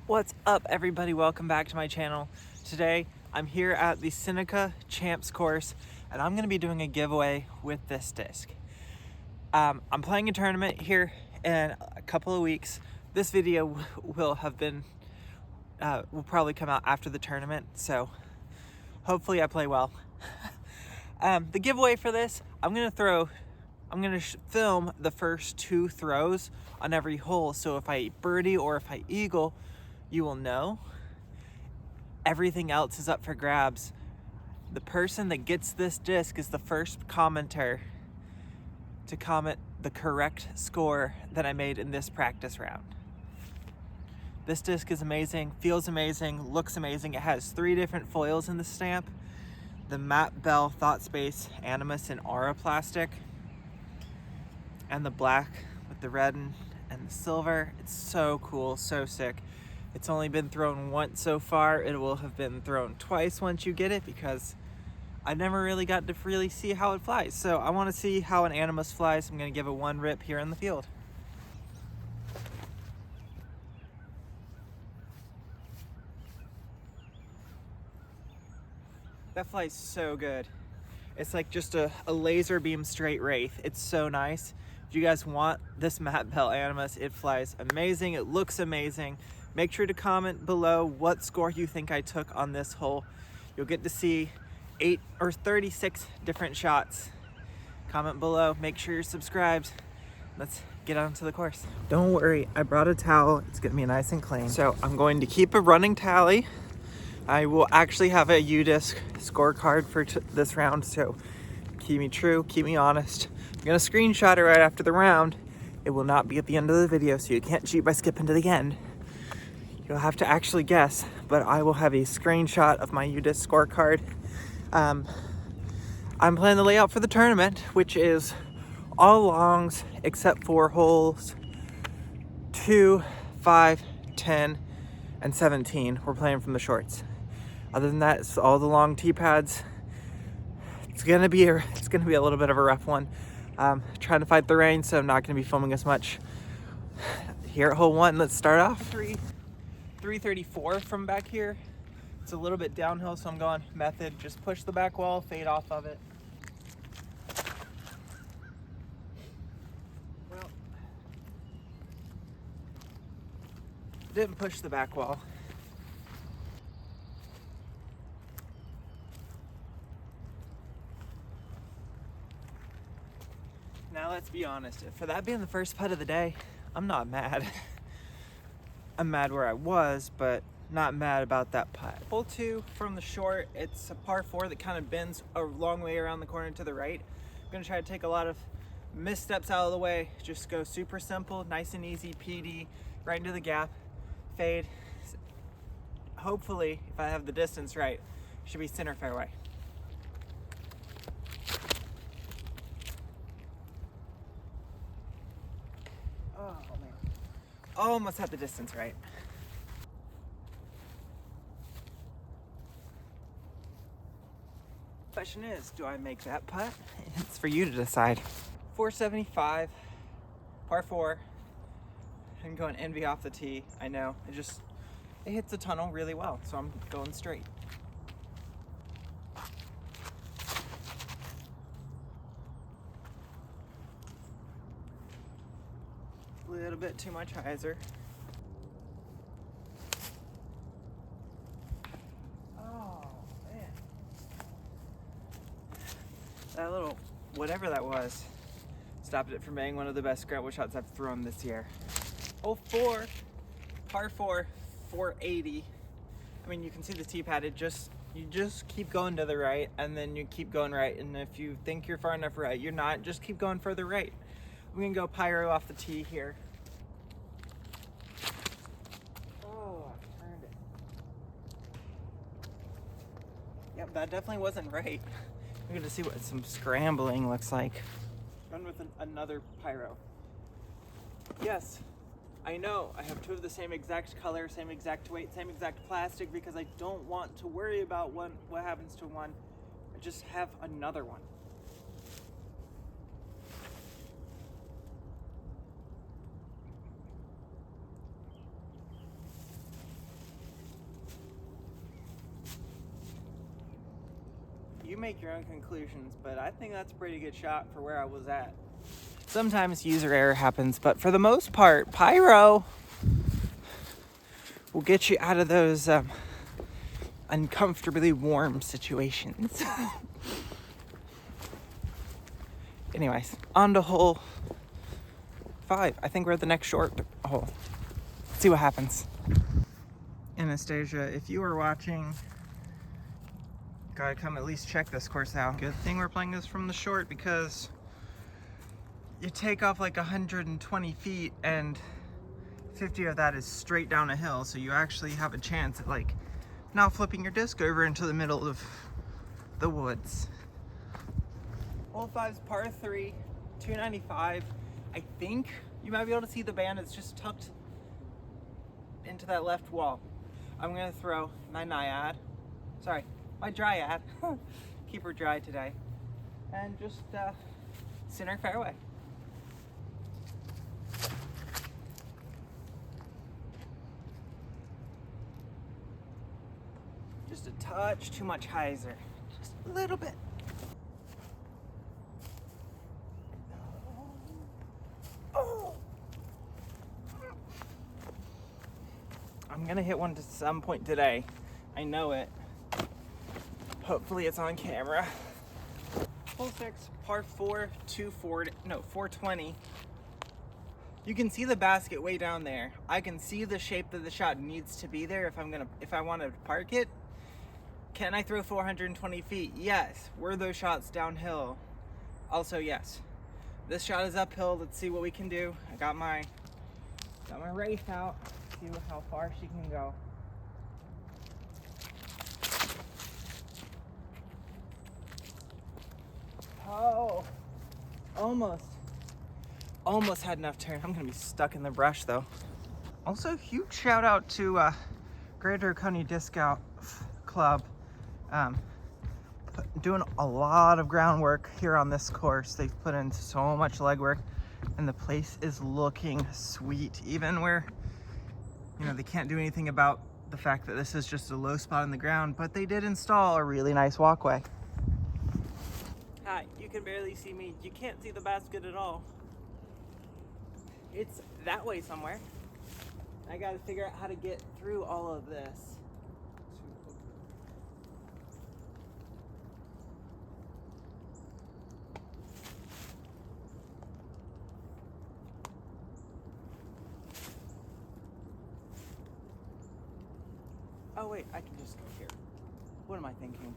What's up, everybody? Welcome back to my channel. Today I'm here at the Seneca Champs course and I'm going to be doing a giveaway with this disc. I'm playing a tournament here in a couple of weeks. This video will probably come out after the tournament, so hopefully I play well. The giveaway for this, I'm going to film the first 2 throws on every hole, so if I birdie or if I eagle, you will know. Everything else is up for grabs. The person that gets this disc is the first commenter to comment the correct score that I made in this practice round. This disc is amazing, feels amazing, looks amazing. It has 3 different foils in the stamp. The Matte Bell Thought Space, Animus, and Aura plastic. And the black with the red and the silver. It's so cool, so sick. It's only been thrown once so far. It will have been thrown twice once you get it, because I never really got to really see how it flies. So I want to see how an Animus flies. I'm going to give it 1 rip here in the field. That flies so good. It's like just a laser beam straight wraith. It's so nice. If you guys want this Matte Bell Animus, it flies amazing. It looks amazing. Make sure to comment below what score you think I took on this hole. You'll get to see 8 or 36 different shots. Comment below, make sure you're subscribed. Let's get on to the course. Don't worry, I brought a towel. It's gonna be nice and clean. So I'm going to keep a running tally. I will actually have a UDisc scorecard for this round, so keep me true, keep me honest. I'm gonna screenshot it right after the round. It will not be at the end of the video, so you can't cheat by skipping to the end. You'll have to actually guess, but I will have a screenshot of my UDisc scorecard. I'm planning the layout for the tournament, which is all longs except for holes 2, 5, 10, and 17. We're playing from the shorts. Other than that, it's all the long tee pads. It's gonna be a little bit of a rough one. Trying to fight the rain, so I'm not gonna be filming as much. Here at hole 1, let's start off. 334 from back here. It's a little bit downhill, so I'm going method. Just push the back wall, fade off of it. Well, didn't push the back wall. Now let's be honest, for that being the first putt of the day, I'm not mad. I'm mad where I was, but not mad about that putt. Hole 2 from the short, it's a par 4 that kind of bends a long way around the corner to the right. I'm gonna try to take a lot of missteps out of the way. Just go super simple, nice and easy, PD, right into the gap, fade. Hopefully, if I have the distance right, should be center fairway. Oh man, almost had the distance right. Question is, do I make that putt? It's for you to decide. 475, par 4. I'm going envy off the tee. I know, it hits the tunnel really well, so I'm going straight. A little bit too much hyzer. Oh man, that little whatever that was stopped it from being one of the best scramble shots I've thrown this year. Hole 4, par 4, 480. I mean, you can see the tee pad. You just keep going to the right, and then you keep going right. And if you think you're far enough right, you're not. Just keep going further right. I'm gonna go pyro off the tee here. Oh, I turned it. Yep, that definitely wasn't right. We're gonna see what some scrambling looks like. Run with another pyro. Yes, I know I have 2 of the same exact color, same exact weight, same exact plastic, because I don't want to worry about what happens to one. I just have another one. make your own conclusions, but I think that's a pretty good shot for where I was at. Sometimes user error happens, but for the most part, pyro will get you out of those uncomfortably warm situations. Anyways, on to hole 5. I think we're at the next short hole. Let's see what happens. Anastasia, if you are watching, gotta come at least check this course out. Good thing we're playing this from the short, because you take off like 120 feet and 50 of that is straight down a hill, so you actually have a chance at like not flipping your disc over into the middle of the woods. Hole 5's par 3, 295. I think you might be able to see the band. It's just tucked into that left wall. I'm gonna throw my my dryad. Keep her dry today. And just center fairway. Just a touch too much hyzer. Just a little bit. Oh. I'm gonna hit one to some point today. I know it. Hopefully it's on camera. Hole 6, par 4, 420. You can see the basket way down there. I can see the shape that the shot needs to be there if I want to park it. Can I throw 420 feet? Yes. Were those shots downhill? Also yes. This shot is uphill. Let's see what we can do. I got my race out. See how far she can go. Oh, almost had enough turn. I'm gonna be stuck in the brush though. Also, huge shout out to Greater Coney Disc Golf Club. Doing a lot of groundwork here on this course. They've put in so much legwork, and the place is looking sweet. Even where, you know, they can't do anything about the fact that this is just a low spot in the ground, but they did install a really nice walkway. Hi, you can barely see me. You can't see the basket at all. It's that way somewhere. I gotta figure out how to get through all of this. Oh wait, I can just go here. What am I thinking?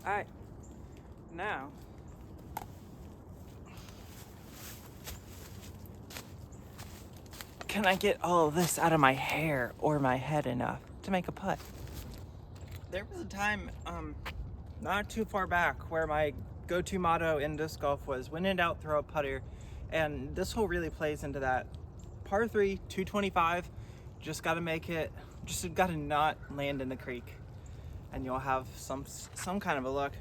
Alright, now can I get all of this out of my hair or my head enough to make a putt? There was a time, not too far back, where my go-to motto in disc golf was when in doubt, throw a putter, and this hole really plays into that. Par 3, 225, just gotta make it, just gotta not land in the creek, and you'll have some kind of a look.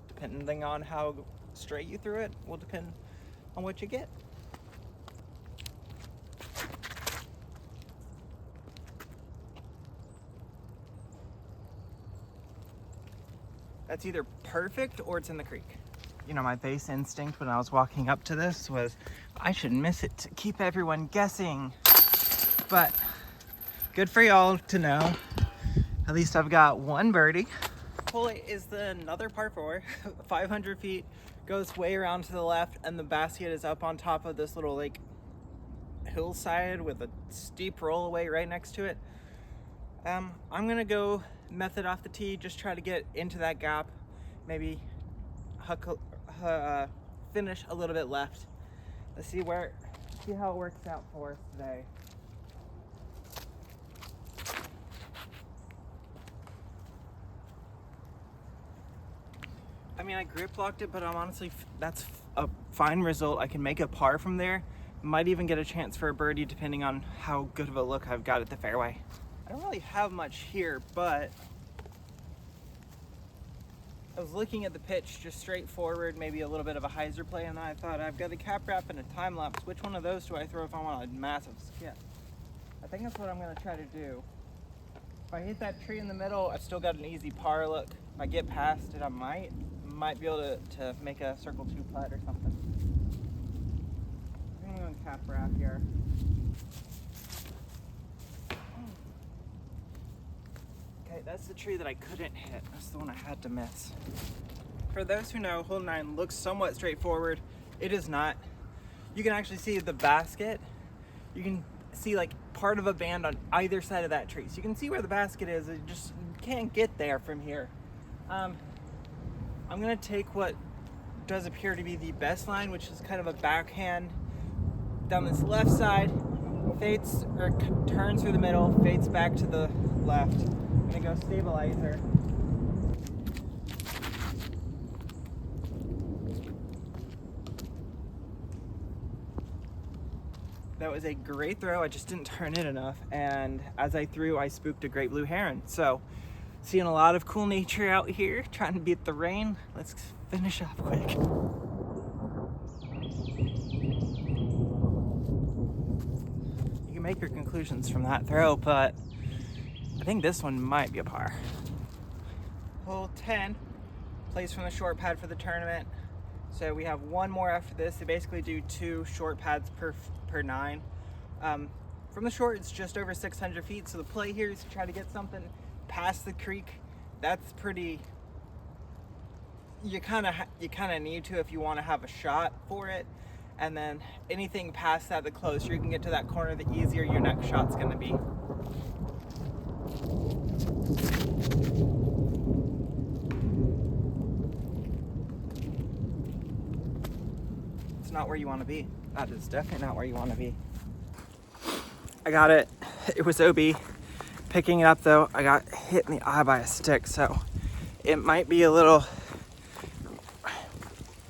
Depending on how straight you threw it will depend on what you get. That's either perfect or it's in the creek. You know, my base instinct when I was walking up to this was I should miss it to keep everyone guessing. But good for y'all to know. At least I've got one birdie. Hole 8 is another par 4, 500 feet, goes way around to the left, and the basket is up on top of this little like hillside with a steep rollaway right next to it. I'm gonna go method off the tee, just try to get into that gap, maybe finish a little bit left. Let's see how it works out for us today. I mean, I grip locked it, but I'm honestly, that's a fine result. I can make a par from there. Might even get a chance for a birdie depending on how good of a look I've got at the fairway. I don't really have much here, but I was looking at the pitch just straight forward, maybe a little bit of a hyzer play, and I thought I've got a cap wrap and a time lapse. Which one of those do I throw if I want a massive skip? I think that's what I'm gonna try to do. If I hit that tree in the middle, I've still got an easy par look. If I get past it, I might be able to make a circle 2 putt or something. I'm going cap wrap here. Okay, that's the tree that I couldn't hit. That's the one I had to miss. For those who know, hole 9 looks somewhat straightforward. It is not. You can actually see the basket. You can see like part of a band on either side of that tree. So you can see where the basket is. You just can't get there from here. I'm gonna take what does appear to be the best line, which is kind of a backhand down this left side, fades or turns through the middle, fades back to the left. I'm gonna go stabilizer. That was a great throw. I just didn't turn it enough, and as I threw, I spooked a great blue heron. So, seeing a lot of cool nature out here, trying to beat the rain. Let's finish up quick. You can make your conclusions from that throw, but I think this one might be a par. Hole 10 plays from the short pad for the tournament. So we have one more after this. They basically do 2 short pads per 9. From the short, it's just over 600 feet. So the play here is to try to get something past the creek. That's pretty. You kind of need to if you want to have a shot for it. And then anything past that, the closer you can get to that corner, the easier your next shot's going to be. Not where you want to be. That is definitely not where you want to be. I got it. It was OB. Picking it up though, I got hit in the eye by a stick, so it might be a little,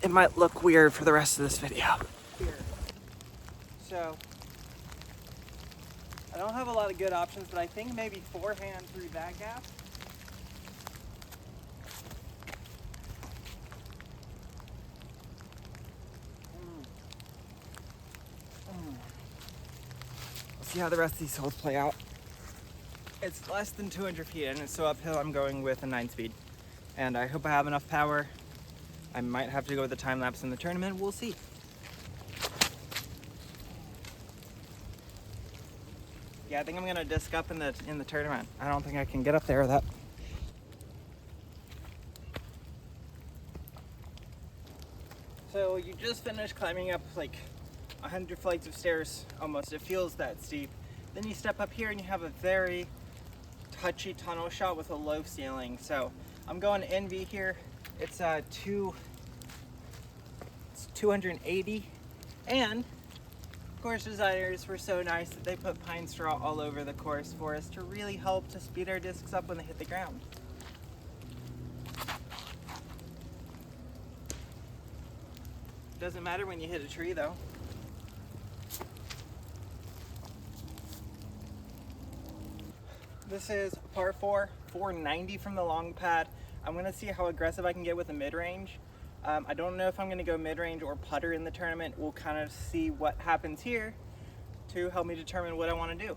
it might look weird for the rest of this video. Here. So, I don't have a lot of good options, but I think maybe forehand through that gap. See how the rest of these holes play out. It's less than 200 feet and it's so uphill. I'm going with a 9 speed, and I hope I have enough power. I might have to go with the time lapse in the tournament. We'll see. Yeah, I think I'm gonna disc up in the tournament. I don't think I can get up there with that. So you just finished climbing up like 100 flights of stairs almost. It feels that steep. Then you step up here and you have a very touchy tunnel shot with a low ceiling. So I'm going NV here. It's 280, and course designers were so nice that they put pine straw all over the course for us to really help to speed our discs up when they hit the ground. Doesn't matter when you hit a tree though. This is par 4, 490 from the long pad. I'm gonna see how aggressive I can get with the mid-range. I don't know if I'm gonna go mid-range or putter in the tournament. We'll kind of see what happens here to help me determine what I wanna do.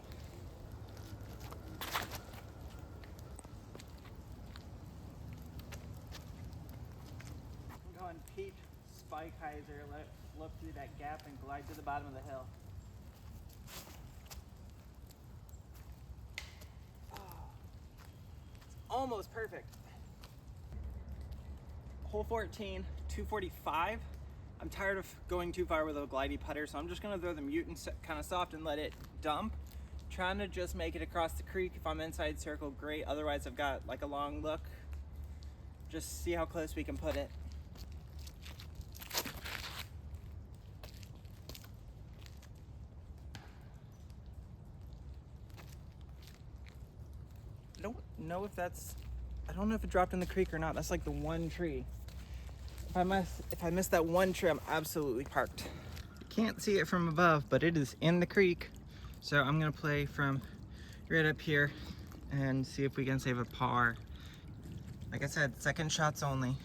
I'm going Pete Spike Heiser, let it look through that gap and glide to the bottom of the hill. Almost perfect. Hole 14, 245. I'm tired of going too far with a glidey putter, so I'm just gonna throw the mute and kind of soft and let it dump. Trying to just make it across the creek. If I'm inside circle, great. Otherwise, I've got like a long look. Just see how close we can put it. I don't know if it dropped in the creek or not. That's like the one tree. If I miss that one tree, I'm absolutely parked. You can't see it from above, but it is in the creek. So I'm gonna play from right up here and see if we can save a par. Like I said, second shots only.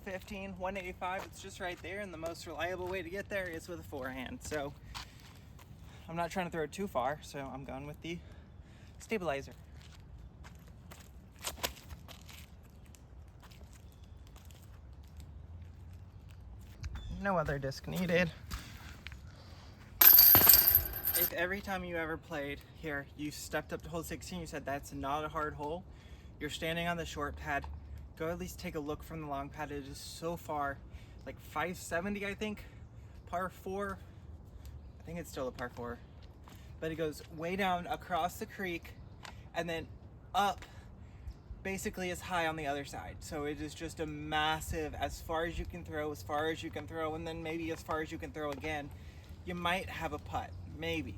15, 185, it's just right there, and the most reliable way to get there is with a forehand. So I'm not trying to throw it too far, so I'm going with the stabilizer. No other disc needed. If every time you ever played here, you stepped up to hole 16, you said that's not a hard hole, you're standing on the short pad, go at least take a look from the long pad. It is so far, like 570, I think, par 4. I think it's still a par 4. But it goes way down across the creek and then up basically as high on the other side. So it is just a massive, as far as you can throw, and then maybe as far as you can throw again. You might have a putt, maybe.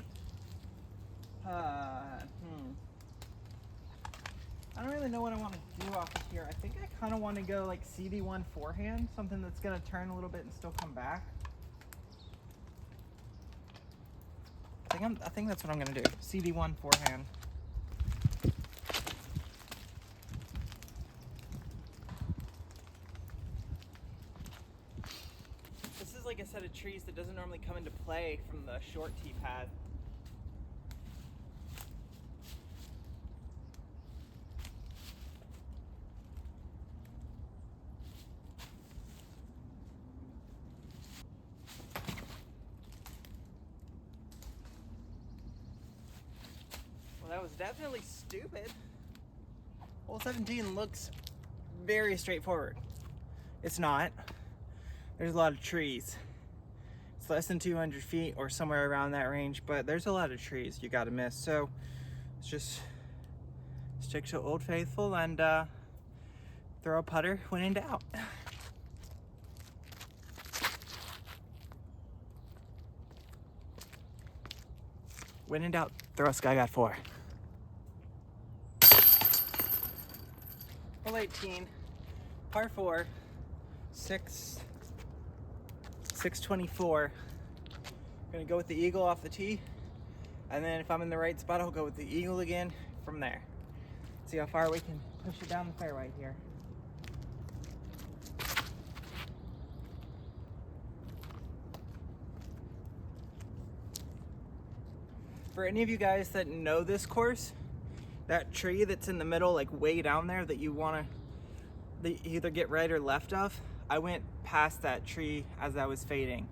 I don't really know what I want to do off of here. I think I kind of want to go like CD1 forehand, something that's going to turn a little bit and still come back. I think that's what I'm going to do. CD1 forehand. This is like a set of trees that doesn't normally come into play from the short tee pad. Well, that was definitely stupid. Hole 17 looks very straightforward. It's not. There's a lot of trees. It's less than 200 feet or somewhere around that range, but there's a lot of trees you gotta miss. So let's just stick to Old Faithful and throw a putter when in doubt. When in doubt, throw a Sky God 4. Hole 18, par 4, 624. Gonna go with the eagle off the tee, and then if I'm in the right spot, I'll go with the eagle again from there. See how far we can push it down the fairway here. For any of you guys that know this course, that tree that's in the middle, like way down there, that you want to either get right or left of, I went past that tree as I was fading.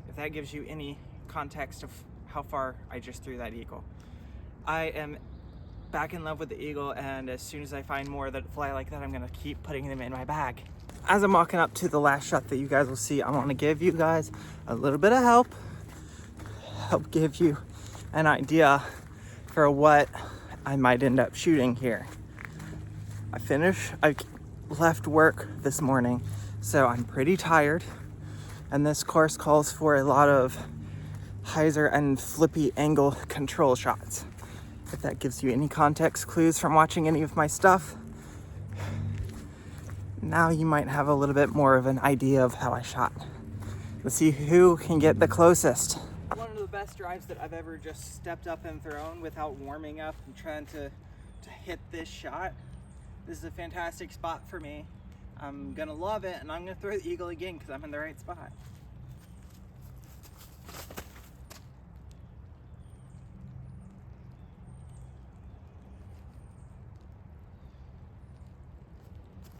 If that gives you any context of how far I just threw that eagle. I am back in love with the eagle, and as soon as I find more that fly like that, I'm gonna keep putting them in my bag. As I'm walking up to the last shot that you guys will see, I want to give you guys a little bit of help give you an idea for what I might end up shooting here. I left work this morning, so I'm pretty tired, and this course calls for a lot of hyzer and flippy angle control shots. If that gives you any context clues from watching any of my stuff, now you might have a little bit more of an idea of how I shot. Let's see who can get the closest. One of the best drives that I've ever just stepped up and thrown without warming up and trying to hit this shot. This is a fantastic spot for me. I'm gonna love it, and I'm gonna throw the eagle again because I'm in the right spot.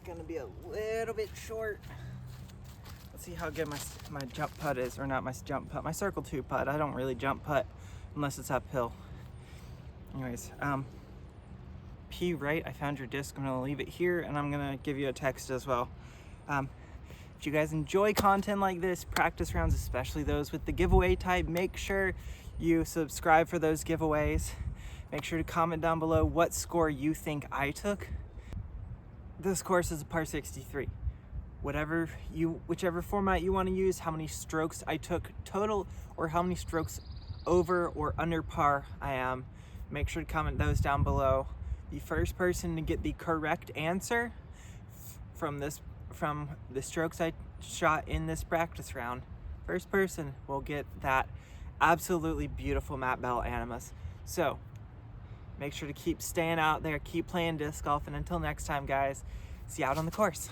Gonna be a little bit short. Let's see how good my jump putt is, or not my jump putt, my circle 2 putt. I don't really jump putt unless it's uphill. Anyways, P right, I found your disc. I'm gonna leave it here, and I'm gonna give you a text as well. If you guys enjoy content like this, practice rounds, especially those with the giveaway type, make sure you subscribe for those giveaways. Make sure to comment down below what score you think I took. This course is a par 63. Whichever format you want to use, how many strokes I took total, or how many strokes over or under par I am, make sure to comment those down below. The first person to get the correct answer from the strokes I shot in this practice round, first person will get that absolutely beautiful Matt Bell Animus. So make sure to keep staying out there, keep playing disc golf, and until next time, guys, see you out on the course.